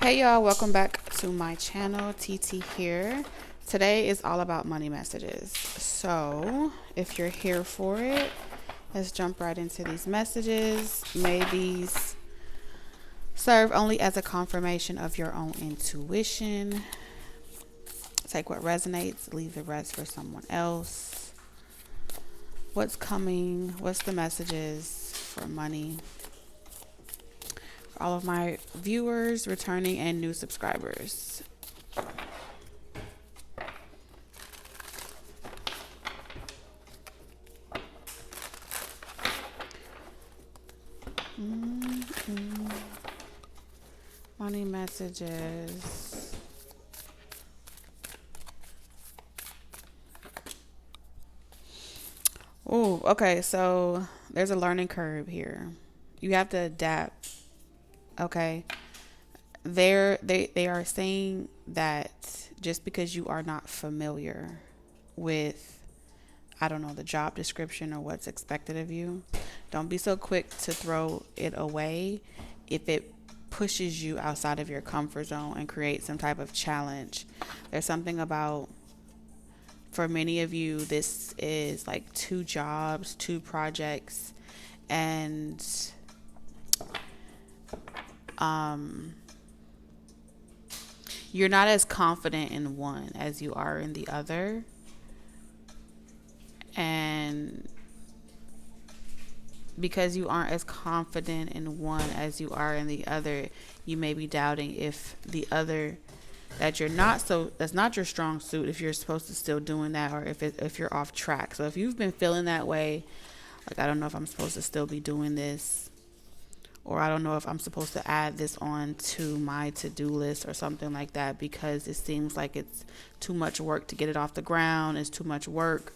Hey y'all, welcome back to my channel. TT here. Today is all about money messages. So if you're here for it, let's jump right into these messages. May these serve only as a confirmation of your own intuition. Take what resonates, leave the rest for someone else. What's coming? What's the messages for money? All of my viewers, returning and new subscribers. Money messages. Oh, okay. So there's a learning curve here. You have to adapt. Okay. They are saying that just because you are not familiar with, I don't know, the job description or what's expected of you, don't be so quick to throw it away if it pushes you outside of your comfort zone and creates some type of challenge. There's something about, for many of you, this is like 2 jobs, 2 projects, and you're not as confident in one as you are in the other. And because you aren't as confident in one as you are in the other, you may be doubting if the other that's not your strong suit, if you're supposed to still doing that, or if you're off track. So if you've been feeling that way, like, I don't know if I'm supposed to still be doing this, or I don't know if I'm supposed to add this on to my to-do list or something like that, because it seems like it's too much work to get it off the ground. It's too much work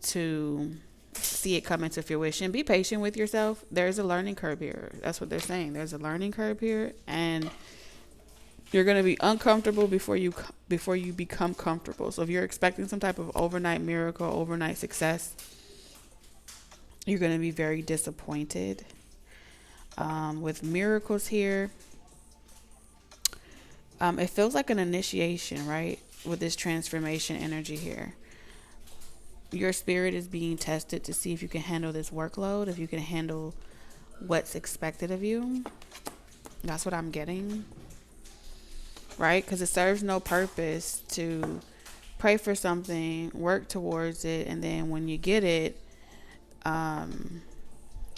to see it come into fruition. Be patient with yourself. There's a learning curve here. That's what they're saying. There's a learning curve here, and you're going to be uncomfortable before you become comfortable. So if you're expecting some type of overnight miracle, overnight success, you're going to be very disappointed. With miracles here, it feels like an initiation, right? With this transformation energy here. Your spirit is being tested to see if you can handle this workload, if you can handle what's expected of you. That's what I'm getting, right? Because it serves no purpose to pray for something, work towards it, and then when you get it,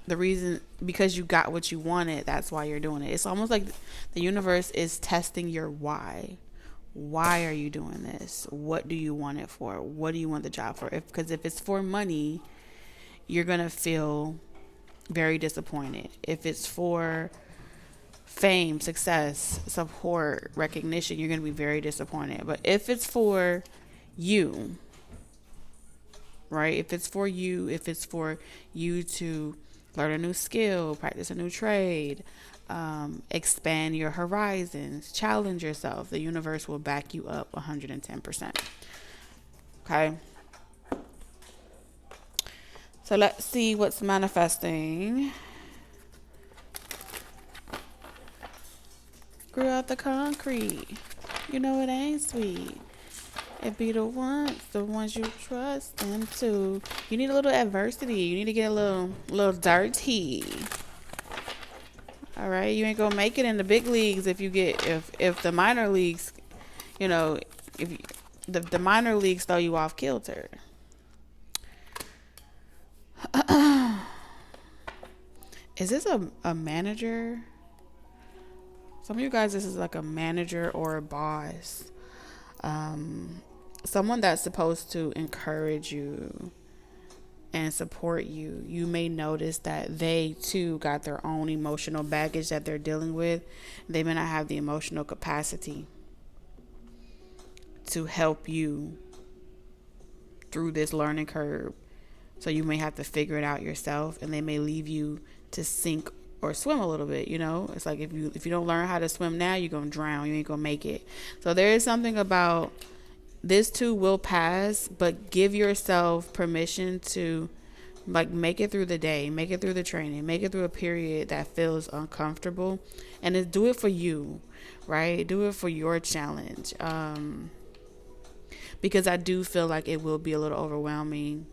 the reason, because you got what you wanted, that's why you're doing it. It's almost like the universe is testing your why. Why are you doing this? What do you want it for? What do you want the job for? Because if it's for money, you're going to feel very disappointed. If it's for fame, success, support, recognition, you're going to be very disappointed. But if it's for you, right? If it's for you to learn a new skill, practice a new trade, expand your horizons, challenge yourself, the universe will back you up 110%. Okay. So let's see what's manifesting. Grew out the concrete. You know it ain't sweet. It be the ones you trust them to. You need a little adversity. You need to get a little dirty. All right, you ain't gonna make it in the big leagues if the minor leagues, if the minor leagues throw you off kilter. Is this a manager? Some of you guys, this is like a manager or a boss. Someone that's supposed to encourage you and support you. You may notice that they too got their own emotional baggage that they're dealing with. They may not have the emotional capacity to help you through this learning curve. So you may have to figure it out yourself, and they may leave you to sink or swim a little bit. It's like if you don't learn how to swim now, you're gonna drown. You ain't gonna make it. So there is something about this too will pass, but give yourself permission to Like, make it through the day, make it through the training, make it through a period that feels uncomfortable, and do it for you, right? Do it for your challenge. Because I do feel like it will be a little overwhelming.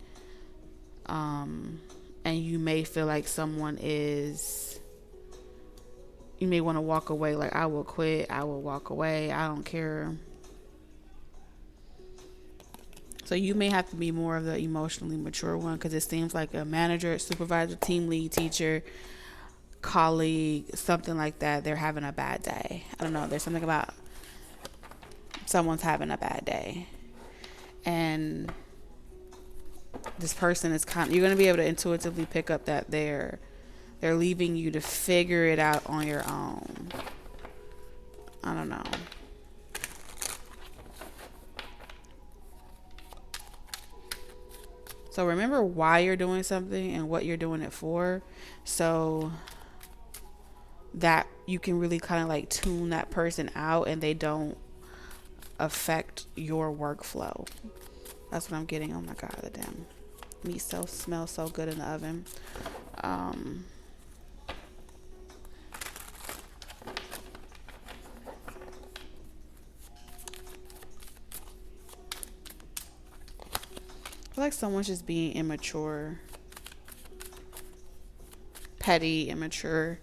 And you may feel like you may want to walk away. Like, I will quit, I will walk away, I don't care. So you may have to be more of the emotionally mature one, because it seems like a manager, supervisor, team lead, teacher, colleague, something like that, they're having a bad day. I don't know. There's something about someone's having a bad day. And this person is you're going to be able to intuitively pick up that they're leaving you to figure it out on your own. I don't know. So remember why you're doing something and what you're doing it for, so that you can really kind of like tune that person out and they don't affect your workflow. That's what I'm getting. Oh my God, the damn meat smells so good in the oven. I feel like someone's just being immature, petty, immature.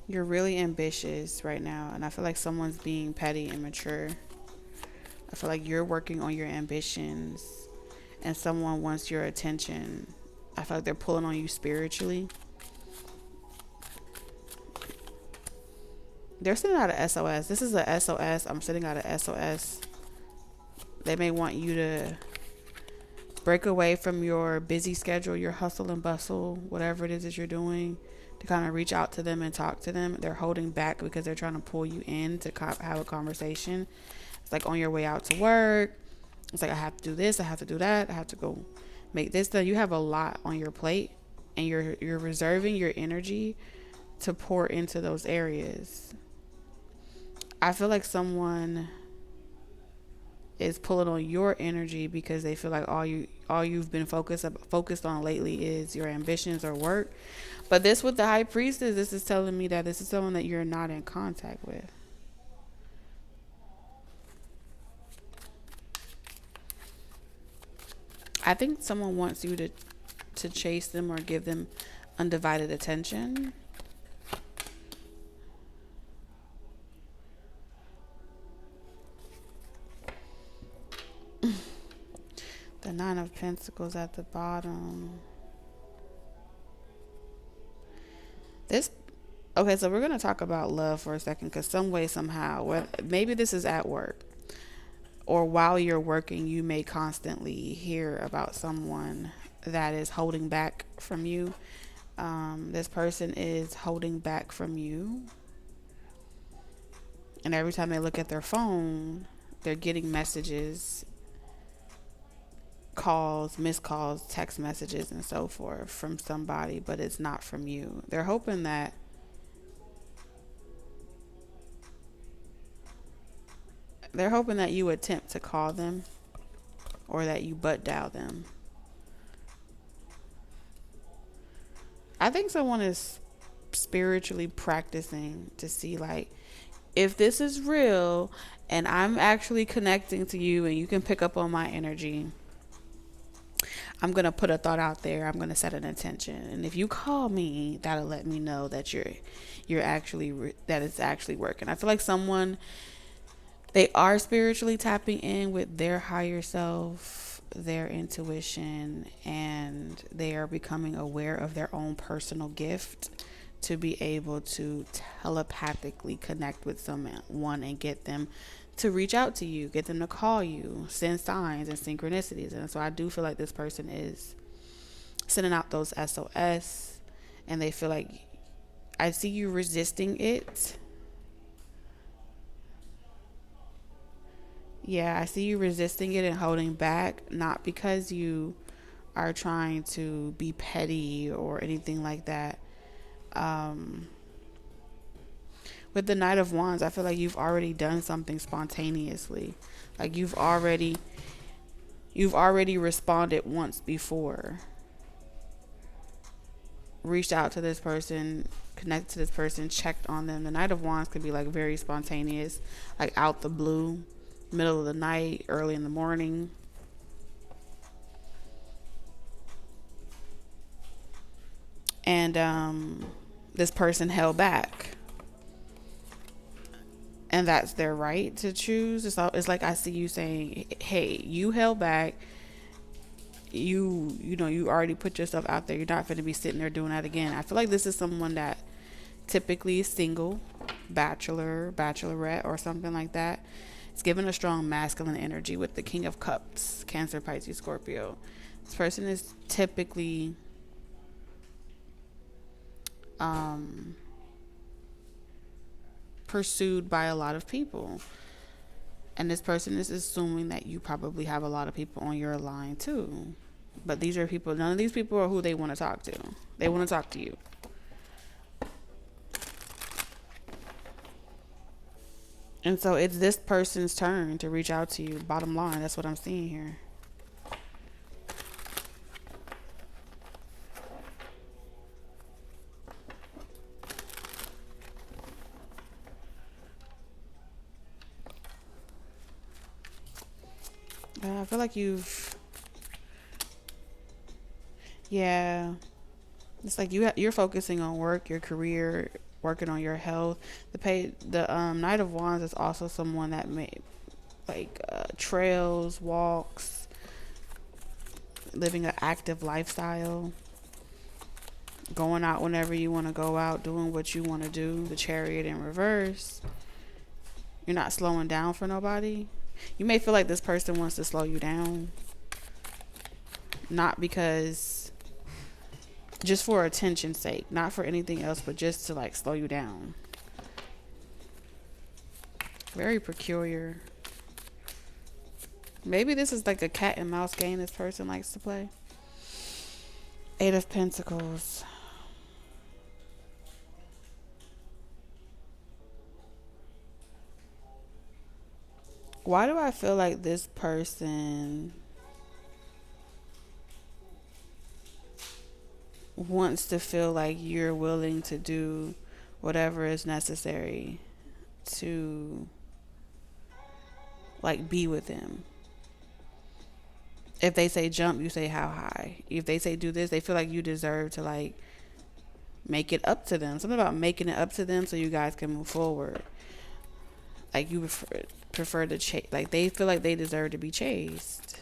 You're really ambitious right now, and I feel like someone's being petty, immature. I feel like you're working on your ambitions, and someone wants your attention. I feel like they're pulling on you spiritually. They're sending out a SOS. This is a SOS. I'm sending out a SOS. They may want you to break away from your busy schedule, your hustle and bustle, whatever it is that you're doing, to kind of reach out to them and talk to them. They're holding back because they're trying to pull you in to have a conversation. It's like on your way out to work. It's like, I have to do this, I have to do that, I have to go make this done. You have a lot on your plate, and you're reserving your energy to pour into those areas. I feel like someone is pulling on your energy because they feel like all you've been focused on lately is your ambitions or work. But this with the High Priestess, this is telling me that this is someone that you're not in contact with. I think someone wants you to chase them or give them undivided attention. The Nine of Pentacles at the bottom. Okay, so we're going to talk about love for a second, because some way, somehow, maybe this is at work or while you're working, you may constantly hear about someone that is holding back from you. This person is holding back from you. And every time they look at their phone, they're getting messages, calls, missed calls, text messages, and so forth from somebody, but it's not from you. They're hoping that you attempt to call them, or that you butt dial them. I think someone is spiritually practicing to see, like, if this is real and I'm actually connecting to you and you can pick up on my energy, I'm going to put a thought out there. I'm going to set an intention. And if you call me, that'll let me know that you're actually, that it's actually working. I feel like they are spiritually tapping in with their higher self, their intuition, and they are becoming aware of their own personal gift to be able to telepathically connect with someone and get them to reach out to you, get them to call you, send signs and synchronicities. And so I do feel like this person is sending out those SOS, and they feel like, I see you resisting it. Yeah, I see you resisting it and holding back, not because you are trying to be petty or anything like that. With the Knight of Wands, I feel like you've already done something spontaneously. Like, you've already You've already responded once before. Reached out to this person, connected to this person, checked on them. The Knight of Wands could be like very spontaneous, like out the blue, middle of the night, early in the morning. And this person held back. And that's their right to choose. It's like I see you saying, hey, you held back. You know, you already put yourself out there. You're not going to be sitting there doing that again. I feel like this is someone that typically is single, bachelor, bachelorette, or something like that. It's given a strong masculine energy with the King of Cups, Cancer, Pisces, Scorpio. This person is typically pursued by a lot of people. And this person is assuming that you probably have a lot of people on your line too. But these are people, none of these people are who they want to talk to. They want to talk to you. And so it's this person's turn to reach out to you. Bottom line, that's what I'm seeing here. I feel like it's like you're focusing on work, your career, working on your health. The Knight of Wands is also someone that made trails, walks, living an active lifestyle, going out whenever you want to go out, doing what you want to do. The Chariot in reverse. You're not slowing down for nobody. You may feel like this person wants to slow you down. Not because, just for attention's sake. Not for anything else, but just to like slow you down. Very peculiar. Maybe this is like a cat and mouse game this person likes to play. 8 of Pentacles. Why do I feel like this person wants to feel like you're willing to do whatever is necessary to like be with them? If they say jump, you say how high. If they say do this, they feel like you deserve to like make it up to them. Something about making it up to them so you guys can move forward. Like you prefer to chase. Like they feel like they deserve to be chased.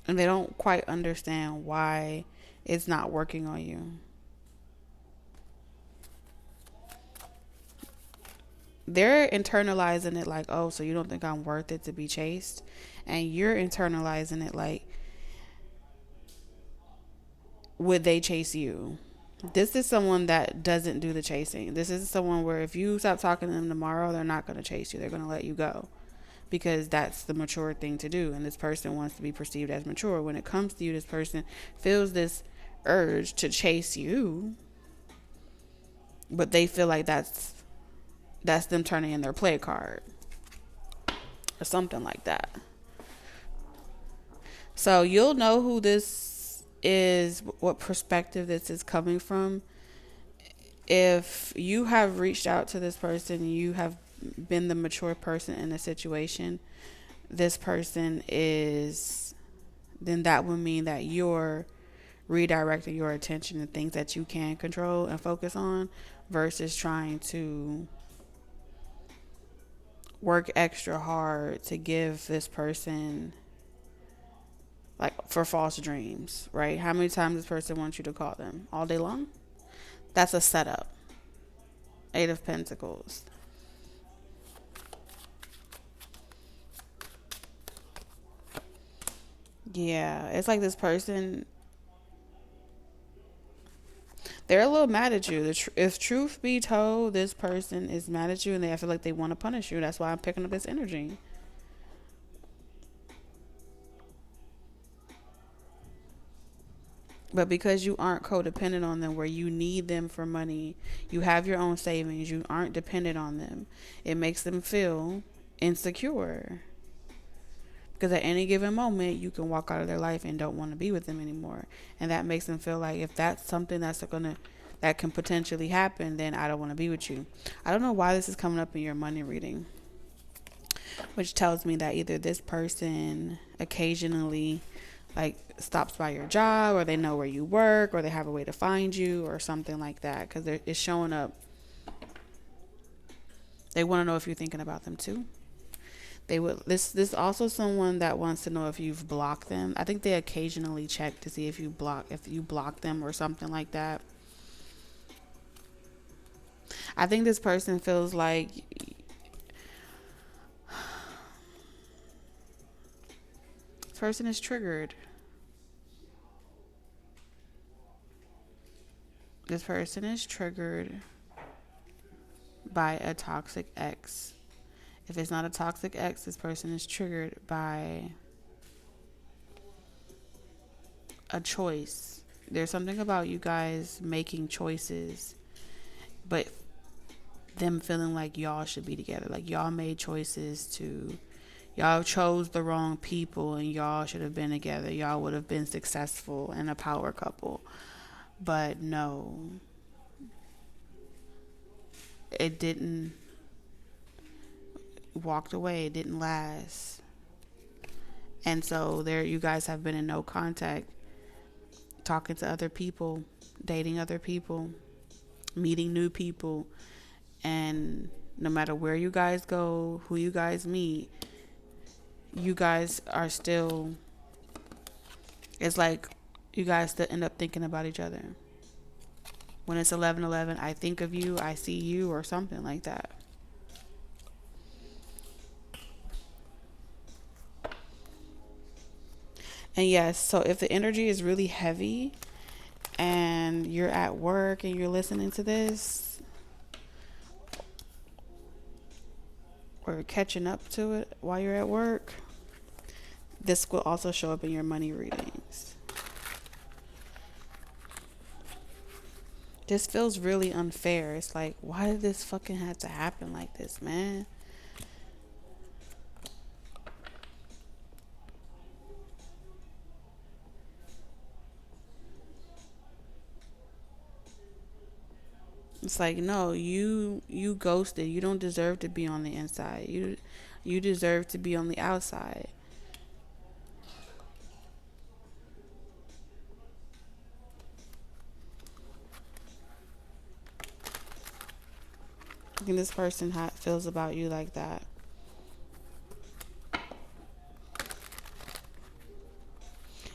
And they don't quite understand why it's not working on you. They're internalizing it like, oh, so you don't think I'm worth it to be chased? And you're internalizing it like, would they chase you? This is someone that doesn't do the chasing. This is someone where if you stop talking to them tomorrow, they're not going to chase you. They're going to let you go. Because that's the mature thing to do. And this person wants to be perceived as mature. When it comes to you, this person feels this urge to chase you. But they feel like that's them turning in their play card. Or something like that. So you'll know who this is, what perspective this is coming from. If you have reached out to this person, you have been the mature person in the situation, this person is, then that would mean that you're redirecting your attention to things that you can control and focus on versus trying to work extra hard to give this person like for false dreams, right? How many times this person wants you to call them? All day long? That's a setup. 8 of Pentacles. Yeah, it's like this person, they're a little mad at you. If truth be told, this person is mad at you and I feel like they want to punish you. That's why I'm picking up this energy. But because you aren't codependent on them where you need them for money, you have your own savings, you aren't dependent on them, it makes them feel insecure. Because at any given moment, you can walk out of their life and don't want to be with them anymore. And that makes them feel like if that's something that can potentially happen, then I don't want to be with you. I don't know why this is coming up in your money reading, which tells me that either this person occasionally like stops by your job, or they know where you work, or they have a way to find you or something like that, because it's showing up. They want to know if you're thinking about them too. This also someone that wants to know if you've blocked them. I think they occasionally check to see if you block them or something like that. I think this person feels like this person is triggered. This person is triggered by a toxic ex. If it's not a toxic ex, this person is triggered by a choice. There's something about you guys making choices, but them feeling like y'all should be together. Like y'all made choices y'all chose the wrong people and y'all should have been together. Y'all would have been successful and a power couple. But no, it didn't. Walked away. It didn't last. And so there you guys have been in no contact, talking to other people, dating other people, meeting new people, and no matter where you guys go, who you guys meet, you guys are still, it's like you guys still end up thinking about each other. When it's 11:11, I think of you, I see you, or something like that. And yes, so if the energy is really heavy and you're at work and you're listening to this, or catching up to it while you're at work, this will also show up in your money readings. This feels really unfair. It's like, why did this fucking have to happen like this, man? It's like, no, you ghosted. You don't deserve to be on the inside. You deserve to be on the outside. I think this person feels about you like that.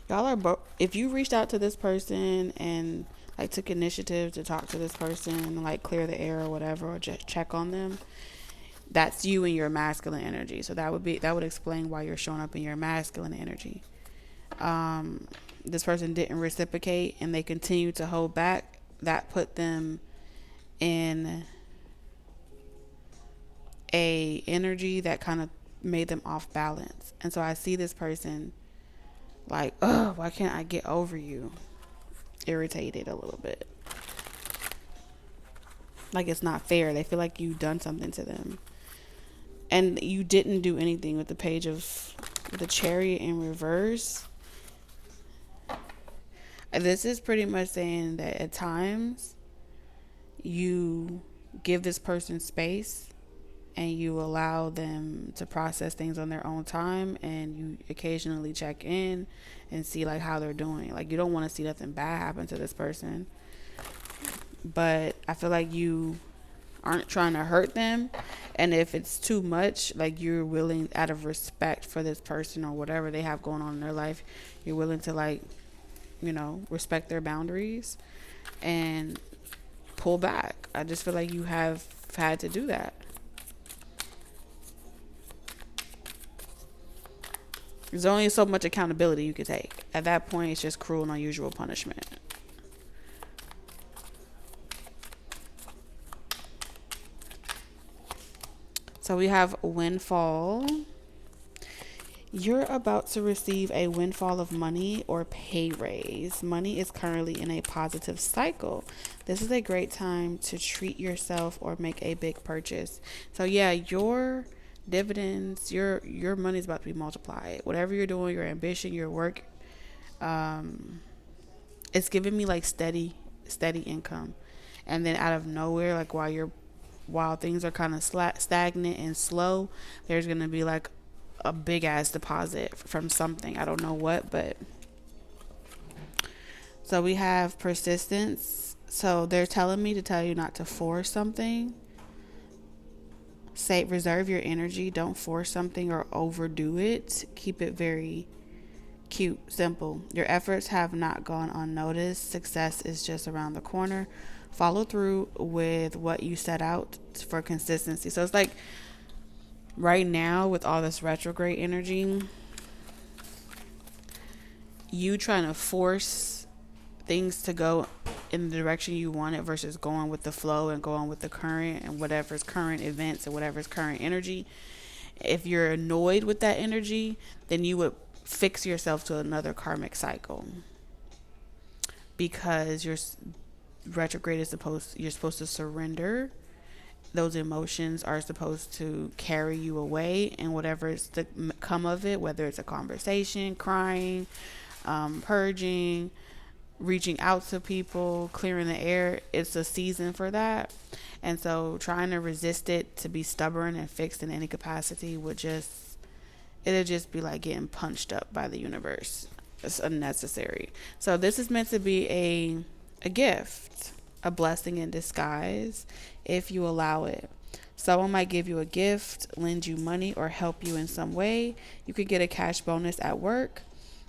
Y'all are if you reached out to this person and like took initiative to talk to this person and like clear the air or whatever, or just check on them, that's you and your masculine energy. So that would explain why you're showing up in your masculine energy. This person didn't reciprocate and they continued to hold back. That put them in a energy that kind of made them off balance. And so I see this person like, oh, why can't I get over you? Irritated a little bit. Like it's not fair. They feel like you've done something to them. And you didn't do anything with the Chariot in reverse. This is pretty much saying that at times you give this person space and you allow them to process things on their own time, and you occasionally check in and see like how they're doing. Like you don't want to see nothing bad happen to this person, but I feel like you aren't trying to hurt them, and if it's too much, like you're willing, out of respect for this person or whatever they have going on in their life, you're willing to like, respect their boundaries and pull back. I just feel like you have had to do that. There's only so much accountability you can take. At that point, it's just cruel and unusual punishment. So we have windfall. You're about to receive a windfall of money or pay raise. Money is currently in a positive cycle. This is a great time to treat yourself or make a big purchase. So yeah, your dividends, your money is about to be multiplied. Whatever you're doing, your ambition, your work, it's giving me like steady income. And then out of nowhere, like while things are kind of stagnant and slow, there's gonna be like a big ass deposit from something. I don't know what, but so we have persistence. So they're telling me to tell you not to force something. Say reserve your energy. Don't force something or overdo it. Keep it very cute, simple. Your efforts have not gone unnoticed. Success is just around the corner. Follow through with what you set out for consistency. So it's like right now with all this retrograde energy, you trying to force things to go in the direction you want it versus going with the flow and going with the current and whatever's current events and whatever's current energy. If you're annoyed with that energy, then you would fix yourself to another karmic cycle, because your retrograde is you're supposed to surrender. Those emotions are supposed to carry you away, and whatever is to come of it, whether it's a conversation, crying, purging, reaching out to people, clearing the air, it's a season for that. And so trying to resist it, to be stubborn and fixed in any capacity, it'll just be like getting punched up by the universe. It's unnecessary. So this is meant to be a gift, a blessing in disguise, if you allow it. Someone might give you a gift, lend you money, or help you in some way. You could get a cash bonus at work.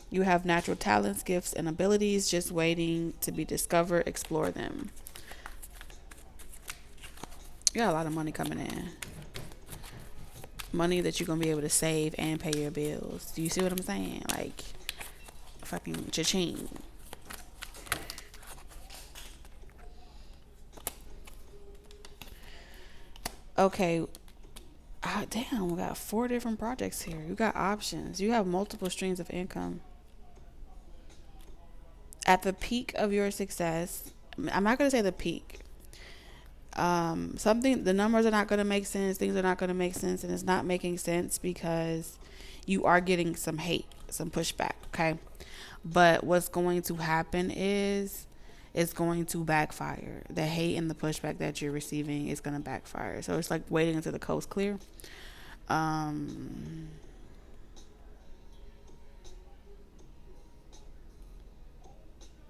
You have natural talents, gifts, and abilities just waiting to be discovered. Explore them. You got a lot of money coming in. Money that you're going to be able to save and pay your bills. Do you see what I'm saying? Like, fucking cha-ching. Okay. Damn, we got 4 different projects here. You got options. You have multiple streams of income. At the peak of your success, I'm not going to say the peak. The numbers are not going to make sense. Things are not going to make sense. And it's not making sense because you are getting some hate, some pushback. Okay. But what's going to happen is it's going to backfire. The hate and the pushback that you're receiving is going to backfire. So it's like waiting until the coast clear.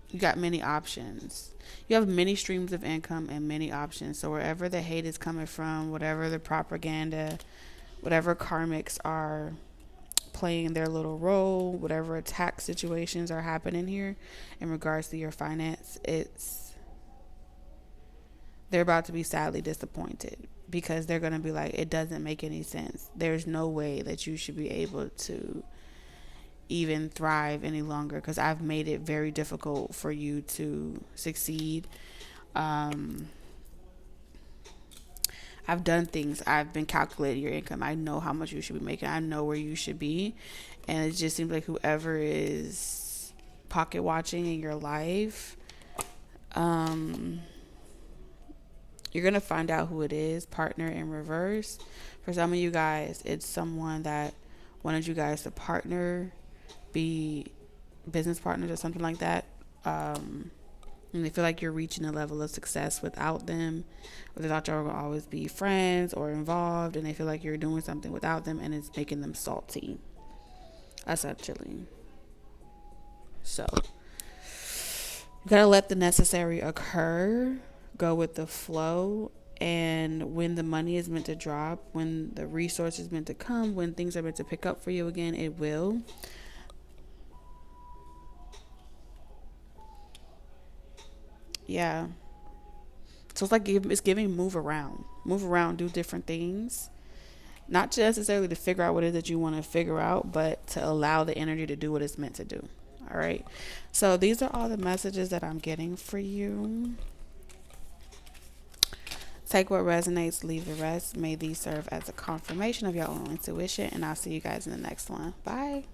You got many options. You have many streams of income and many options. So wherever the hate is coming from, whatever the propaganda, whatever karmics are playing their little role, whatever attack situations are happening here in regards to your finance, they're about to be sadly disappointed, because they're going to be like, it doesn't make any sense. There's no way that you should be able to even thrive any longer, because I've made it very difficult for you to succeed. I've done things. I've been calculating your income. I know how much you should be making. I know where you should be. And it just seems like whoever is pocket watching in your life, you're going to find out who it is. Partner in reverse. For some of you guys, it's someone that wanted you guys to partner, be business partners or something like that. And they feel like you're reaching a level of success without them, or they thought y'all were going to always be friends or involved, and they feel like you're doing something without them, and it's making them salty, essentially. So you got to let the necessary occur, go with the flow, and when the money is meant to drop, when the resource is meant to come, when things are meant to pick up for you again, it will. Yeah. So it's like it's giving move around, do different things. Not necessarily to figure out what it is that you want to figure out, but to allow the energy to do what it's meant to do. All right. So these are all the messages that I'm getting for you. Take what resonates, leave the rest. May these serve as a confirmation of your own intuition, and I'll see you guys in the next one. Bye.